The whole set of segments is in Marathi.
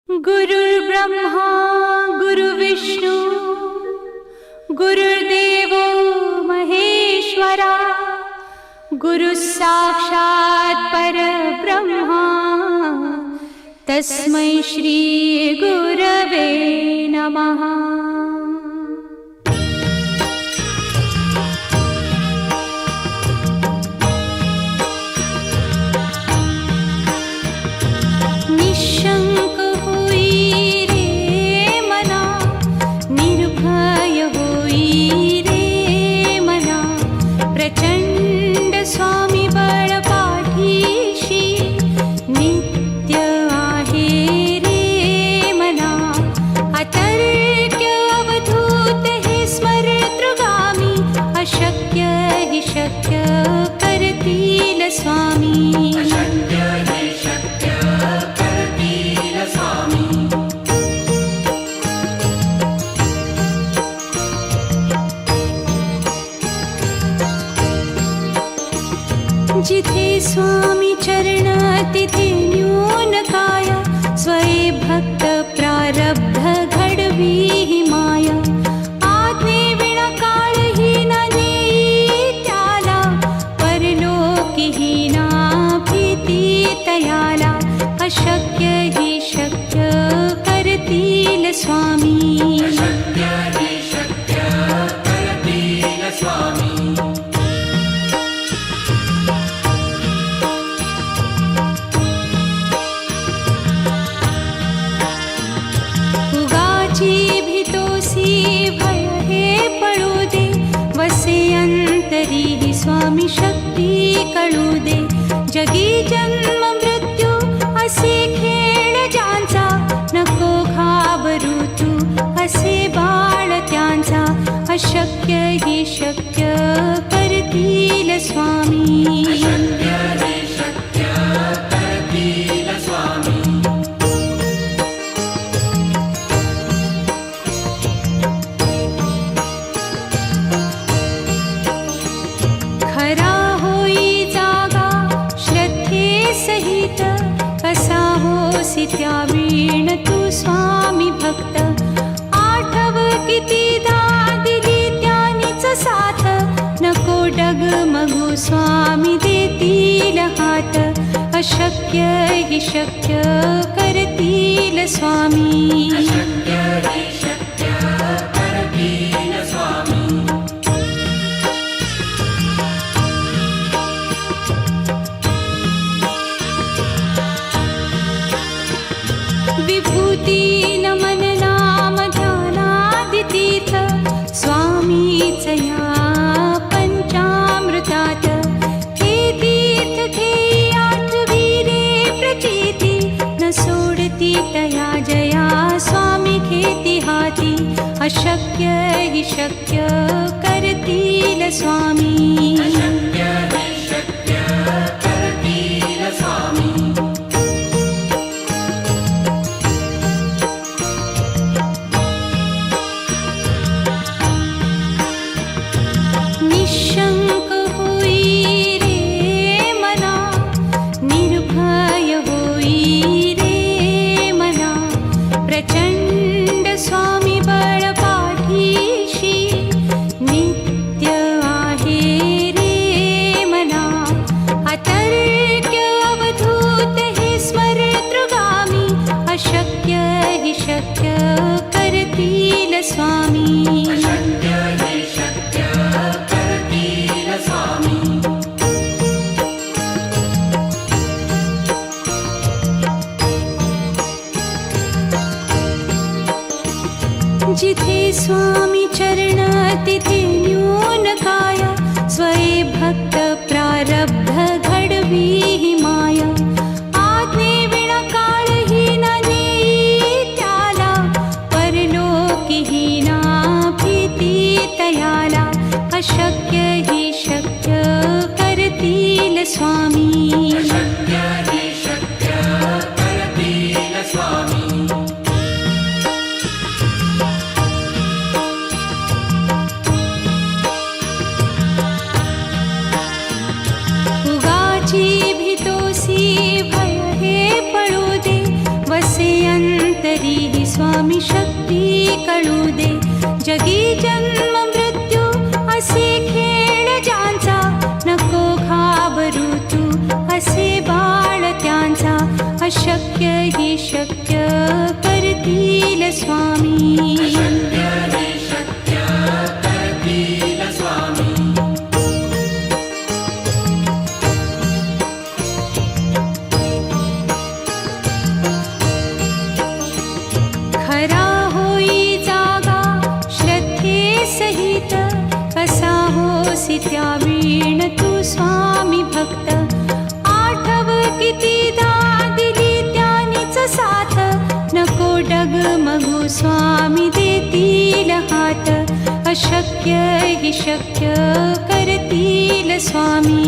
गुरुर्ब्रह्मा गुरुर्विष्णू गुरुर्देवो महेश्वरा गुरुः साक्षात् परब्रह्मा तस्मै श्री गुरवे नमः। निशंक होई रे मना, निर्भय होई रे मना, प्रचंड स्वामी बळ पाठीशी नित्य आहे रे मना। अतर्क्य अवधूत हे स्मरतृगामी, अशक्य हि शक्य करतील स्वामी। जिथे स्वामी चरण तिथे न्यून काय, स्वये भक्त प्रारब्ध घडवी ही माया। आज्ञे विना काळही न नेई त्याला, परलोकी ही ना भीती तयाला। अशक्य ही शक्य करतील स्वामी। अंतरी ही स्वामी शक्ती कळू दे। जगी जन्म मृत्यू असे खेळ ज्यांचा, नको घाबरू तू असे बाळ त्यांचा। अशक्य ही शक्य करतील स्वामी। खरा होई जागा श्रद्धे सहित, कसा होसी त्या वीण तू स्वामी भक्त। आठव कितीदा दिली त्यानीच साथ, नको डगमगू स्वामी देतील हात। अशक्य हि शक्य करतील स्वामी। विभूती नमन नाम ध्यानादितीर्थ, स्वामीच या पंचामृतात। हे तीर्थ घेई आठवी रे प्रचिती, न सोडती तया जया स्वामी घेती हाती। अशक्य हि शक्य करतील स्वामी। निशंक होई रे मना, निर्भय होई रे मना, प्रचंड स्वामी बळ पाठीशी नित्य आहे रे मना। अतर्क्य अवधूत हे स्मरतृगामी, अशक्य हि शक्य करतील स्वामी। जिथे स्वामी चरण तिथे न्यून काय, स्वये भक्त प्रारब्ध घडवी ही माया। आज्ञे विना काळही न नेई त्याला, परलोकी ही ना भीती तयाला। अशक्य ही शक्य करतील स्वामी। उगाची भीतोसी भय हे पळू दे, वसे अंत अंतरी स्वामी शक्ती कळू दे. जगी जन्म मृत्यू असे खेळ ज्यांचा, नको घाबरू तू असे बाळ त्यांचा. अशक्य ही शक्य करतील स्वामी. खरा होई जागा श्रद्धे सहित, कसा होसी त्या वीण तू स्वामी भक्त. आठव कितीदा दिली त्यानीच साथ, नको डगमगू स्वामी देतील हात. अशक्य ही शक्य करतील स्वामी.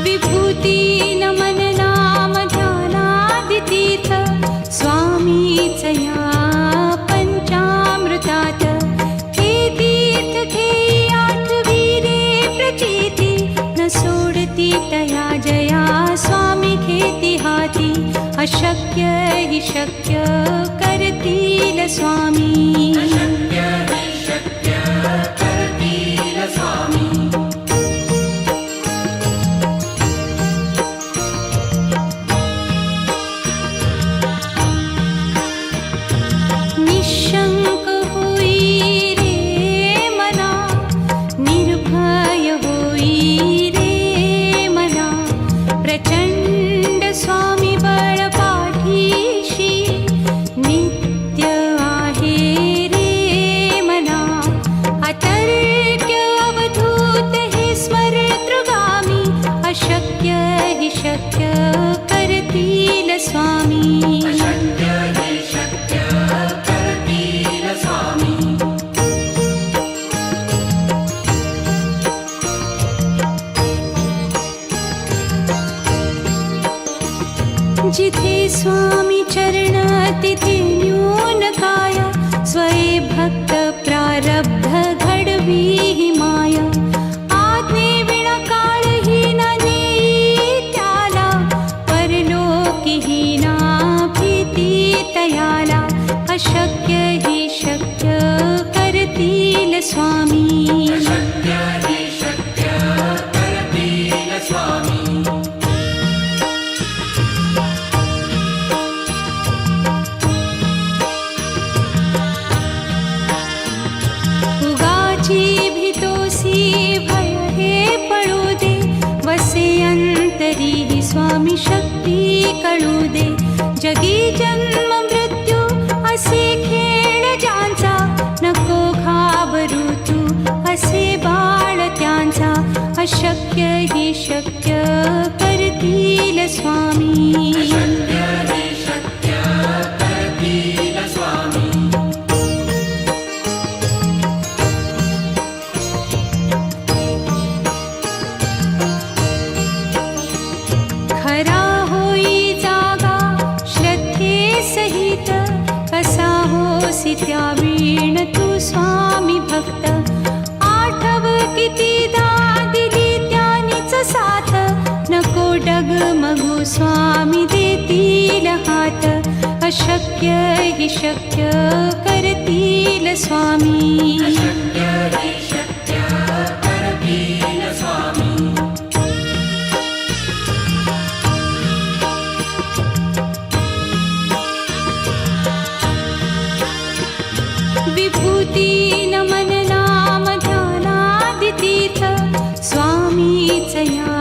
विभूती नमन नाम ध्यानादितीर्थ, स्वामीच या पंचामृतात. हे तीर्थ घेई आठवी रे प्रचिती, न सोडती तया जया स्वामी घेती हाती. अशक्य ही शक्य करतील स्वामी. निशंक होई रे मना, निर्भय होई रे मना. प्रचंड स्वामी बळ पाठीशी, नित्य आहे रे मना. अतर्क्य अवधूत हे स्मरतृगामी, अशक्य हि शक्य करतील स्वामी. जिथे स्वामी चरण तिथे न्यून काया, स्वये भक्त प्रारब्ध घडवी ही माया. आज्ञे विना काळही न नेई त्याला, परलोकी ही ना भीती तयाला. अशक्य ही शक्य करतील स्वामी. भय हे पळू दे, वसे अंतरी स्वामी शक्ती कळू दे. जगी जन्म मृत्यू असे खेळ ज्यांचा, नको घाबरू तू असे बाळ त्यांचा. अशक्य ही शक्य करतील स्वामी. खरा होई जागा श्रद्धे सहित, कसा होसी त्या वीण तू स्वामी भक्त. आठव कितीदा दिली त्यानीच साथ, नको डगमगू स्वामी देतील हात. अशक्य हि शक्य करतील स्वामी. विभूती नमन नाम ध्यानादितीर्थ, स्वामीच या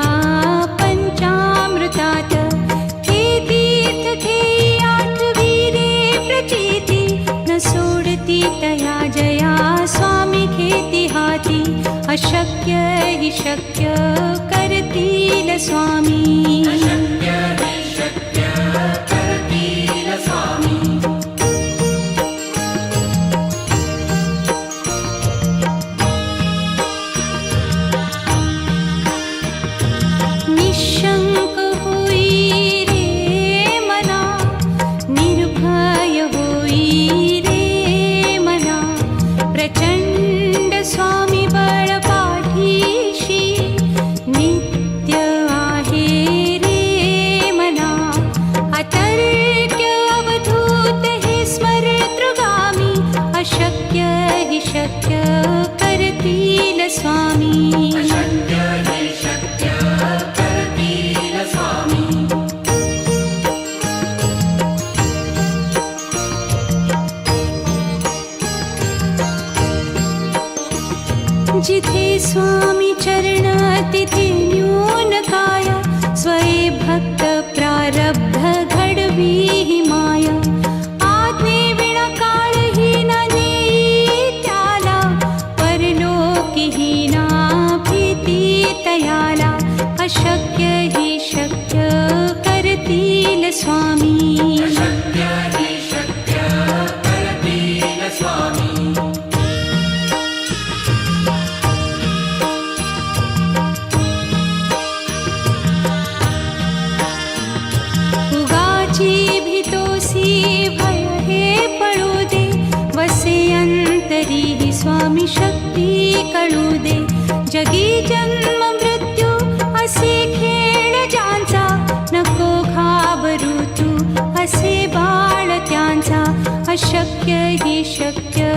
पंचामृतात. हे तीर्थ घेई आठवी रे प्रचिती, न सोडती तया जया स्वामी घेती हाती. अशक्य हि शक्य करतील स्वामी. निशंक होई रे मना, निर्भय होई रे अशक्य हि शक्य करतील स्वामी. अशक्य हि शक्य करतील स्वामी. जिथे स्वामी चरण तिथे न्यून काय. स्वये भक्त प्रारब्ध घडवी हि माया. आज्ञे विना काळही न नेई त्याला. परलोकीही ना भीती तयाला. अशक्य हि शक्य करतील स्वामी. अशक्य हि शक्य करतील स्वामी. भय हे पळू दे. वसे अंतरी हि स्वामी शक्ती कळू दे. जगी जन्म मृत्यू असे खेळ ज्यांचा. नको घाबरू तू असे बाळ त्यांचा. अशक्य हि शक्य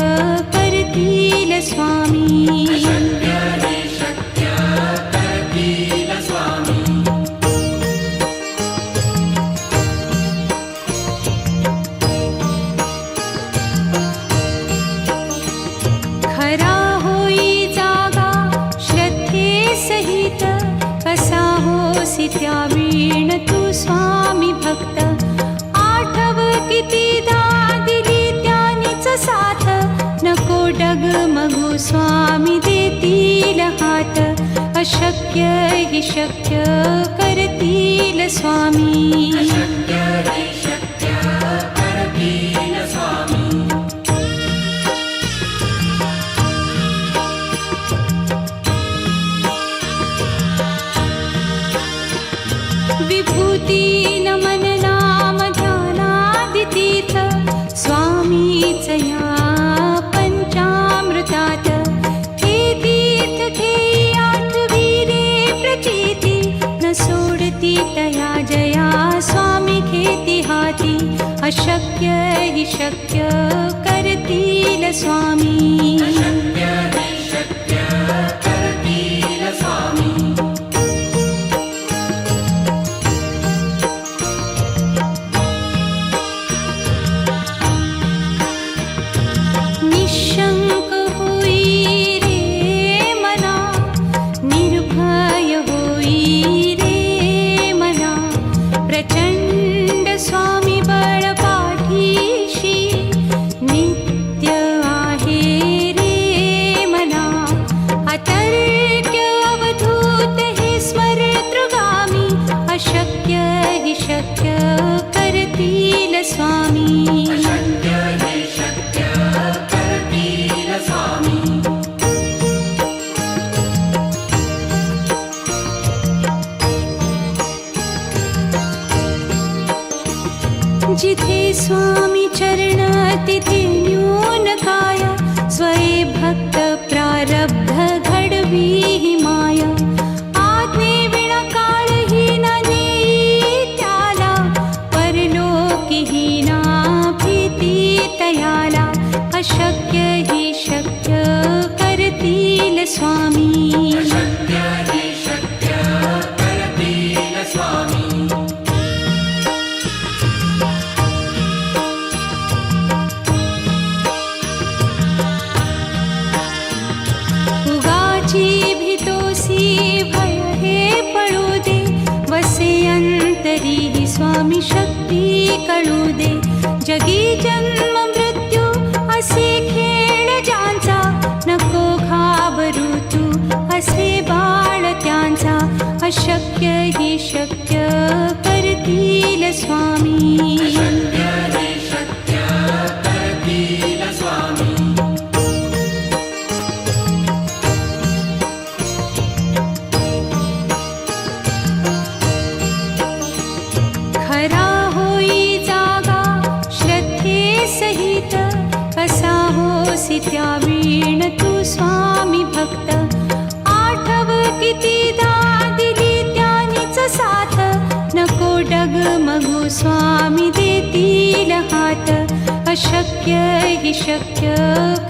करतील स्वामी. अशक्य हि शक्य करतील स्वामी. खरा होई जागा श्रद्धे सहित. कसा होसी त्या वीण तू स्वामी भक्त. आठव कितीदा दिली त्यानीच साथ. नको डगमगू स्वामी देतील हात. अशक्य हि शक्य करतील स्वामी. अशक्य हि शक्य करतील स्वामी. विभूती नमन नाम ध्यानादि तीर्थ. स्वामीच या पंचामृतात. हे तीर्थ घेई आठवी रे प्रचिती. न सोडती तया जया स्वामी घेती हाती. अशक्य हि शक्य करतील स्वामी. अशक्य हि शक्य करतील स्वामी. निशंक होई रे मना. निर्भय होई रे मना. प्रचंड स्वामी बळ पाठीशी. नित्य आहे रे मना. अतर्क्य अवधूत हे स्मरतृगामी. अशक्य हि शक्य करतील स्वामी. अशक्य हि शक्य करतील स्वामी. जिथे स्वामी चरण तिथे न्यून काय. स्वये भक्त प्रारब्ध घडवी हि माया. आज्ञे विना काळही न नेई त्याला. परलोकीही ना भीती तयाला. अशक्य हि शक्य करतील स्वामी. अशक्य हि शक्य करतील स्वामी. उगाची भीतोसी भय हे पळू दे. वसे अंतरी हि स्वामी शक्ती कळू दे. जगी जन्म मृत्यू असे खेळ ज्यांचा. नको घाबरू तू असे बाळ त्यांचा. अशक्य हि शक्य करतील स्वामी. अशक्य हि शक्य करतील स्वामी. खरा होई जागा श्रद्धे सहित. कसा होसी त्या वीण तू स्वामी भक्त. आठव कितीदा दिली त्यानीच साथ. नको डगमगू स्वामी देतील हात. अशक्य अशक्य हि शक्य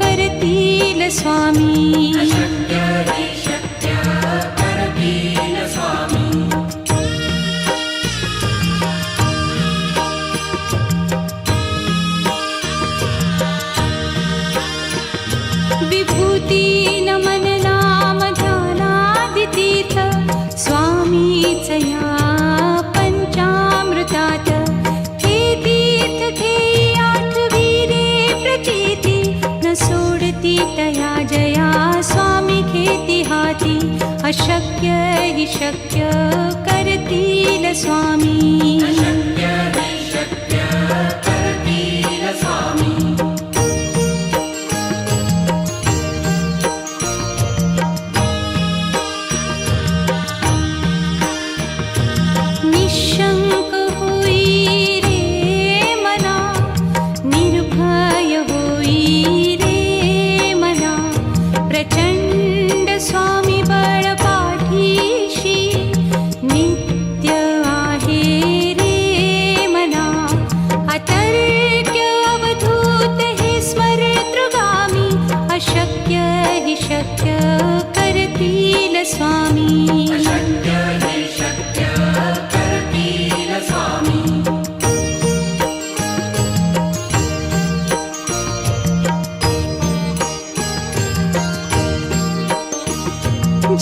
करतील स्वामी. अशक्य हि शक्य करतील स्वामी. विभूती नमन नाम ध्यानादितीर्थ स्वामीच या पंचामृतात. हे तीर्थ घेई आठविरे प्रचिती न सोडती तया जया स्वामी घेती हाती. अशक्य हि शक्य करतील स्वामी. अशक्य हि शक्य करतील स्वामी. निशंक होई रे मना, निर्भय होई रे मना. प्रचंड स्वामी बळ पाठीशी नित्य आहे रे मना. अतर्क्य अवधूत हे स्मरतृगामी. अशक्य हि शक्य करतील स्वामी. अशक्य हि शक्य करतील स्वामी.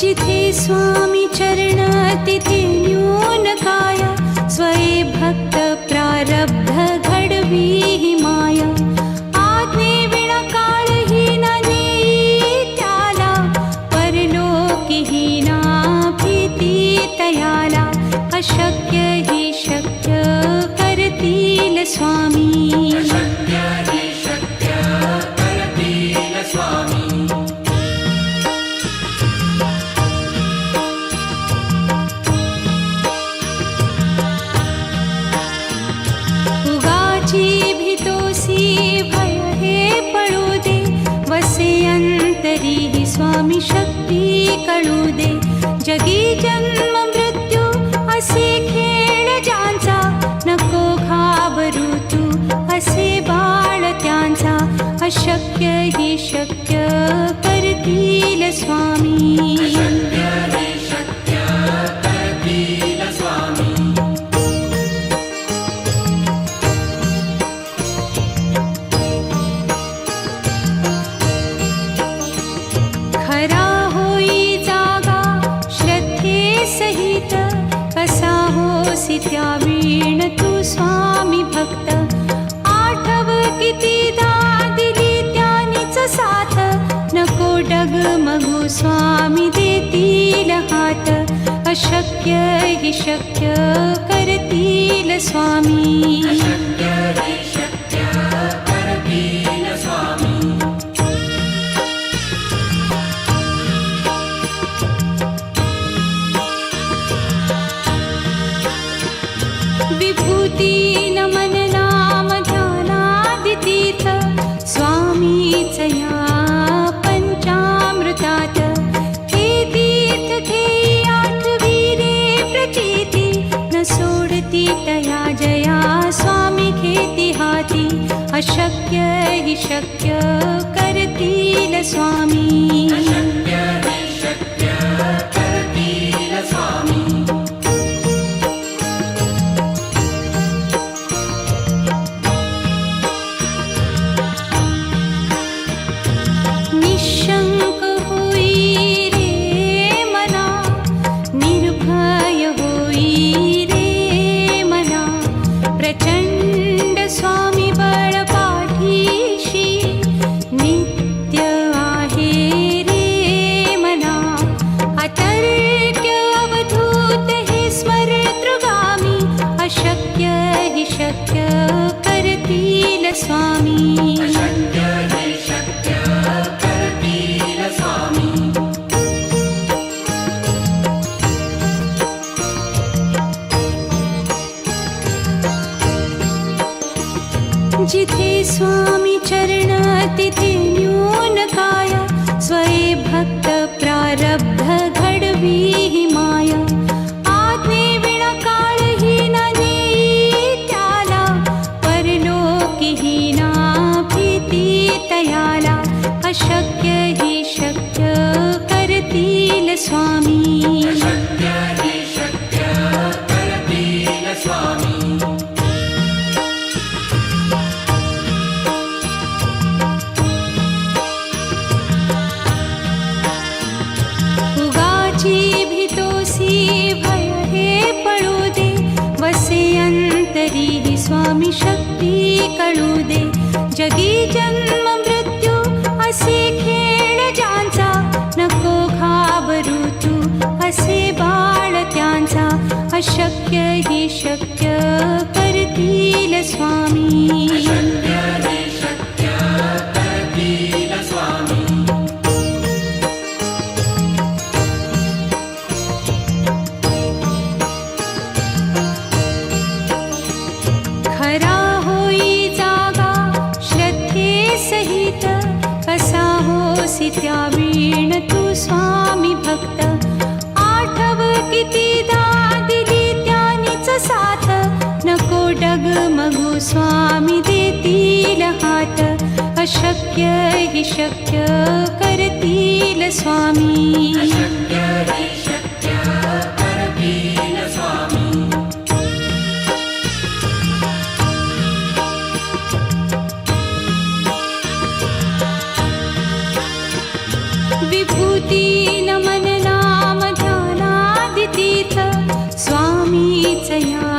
जिथे स्वामी चरण तिथे न्यून काय. स्वये भक्त प्रारब्ध घडवी ही माया. आज्ञे विना काळही न नेई त्याला. परलोकीही ना भीती तयाला. अशक्य हि शक्य करतील स्वामी. अशक्य हि शक्य करतील स्वामी. उगाची भीतोसी भय हे पळू दे. वसे अंतरी ही स्वामी शक्ती कळू दे. जगी जन्म मृत्यू असे खेळ ज्यांचा. नको घाबरू तू असे बाळ त्यांचा. अशक्य हि शक्य करतील स्वामी. अशक्य हि शक्य करतील स्वामी. खरा होई जागा श्रद्धे सहित. कसा होसी त्या वीण तू स्वामी भक्त. आठव कितीदा दिली त्यानीच साथ. नको डगमगू स्वामी देतील हात. अशक्य हि शक्य करतील स्वामी. अशक्य हि शक्य करतील स्वामी. विभूती नमन नाम ध्यानादितीर्थ स्वामीच या पंचामृतात. हे तीर्थ घेई आठविरे प्रचिती न सोडती तया जया स्वामी घेती हाती. अशक्य हि शक्य करतील स्वामी. अशक्य हि शक्य करतील स्वामी. निशंक होई रे मना, निर्भय होई रे मना. प्रचंड स्वामी बळ पाठीशी नित्य आहे रे मना. अतर्क्य अवधूत हे स्मरतृगामी. अशक्य हि शक्य करतील स्वामी. अशक्य हि शक्य करतील स्वामी. जिथे स्वामी चरण तिथे न्यून काय. स्वये भक्त प्रारब्ध घडवी ही माया. आज्ञे विना काळही न नेई त्याला. परलोकीही ना भी स्वामी शक्य हि शक्य करतील स्वामी उगाची भीतोसी भय हे पळू दे वसे अंतरी ही स्वामी शक्ती कळू दे जगी जन्म मृत्यू असे खेळ ज्यांचा नको घाबरू तू असे बाळ त्यांचा अशक्य ही शक्य करतील स्वामी शक्य हि शक्य करतील स्वामी खरा होई जागा श्रद्धे सहित कसा होसी त्या वीण तू स्वामी भक्त आठव कितीदा दिली त्यानीच साथ नको डगमगू स्वामी देतील हात अशक्य हि शक्य करतील स्वामी शक्य हि शक्य करतील स्वामी विभूती नमन नाम ध्यानादितीर्थ स्वामीच या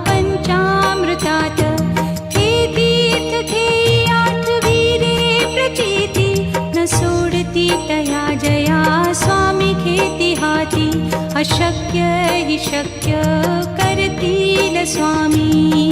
पंचामृतात हे तीर्थ घेई आठवी रे प्रचिती न सोडती तया जया स्वामी घेती हाती अशक्य हि शक्य करतील स्वामी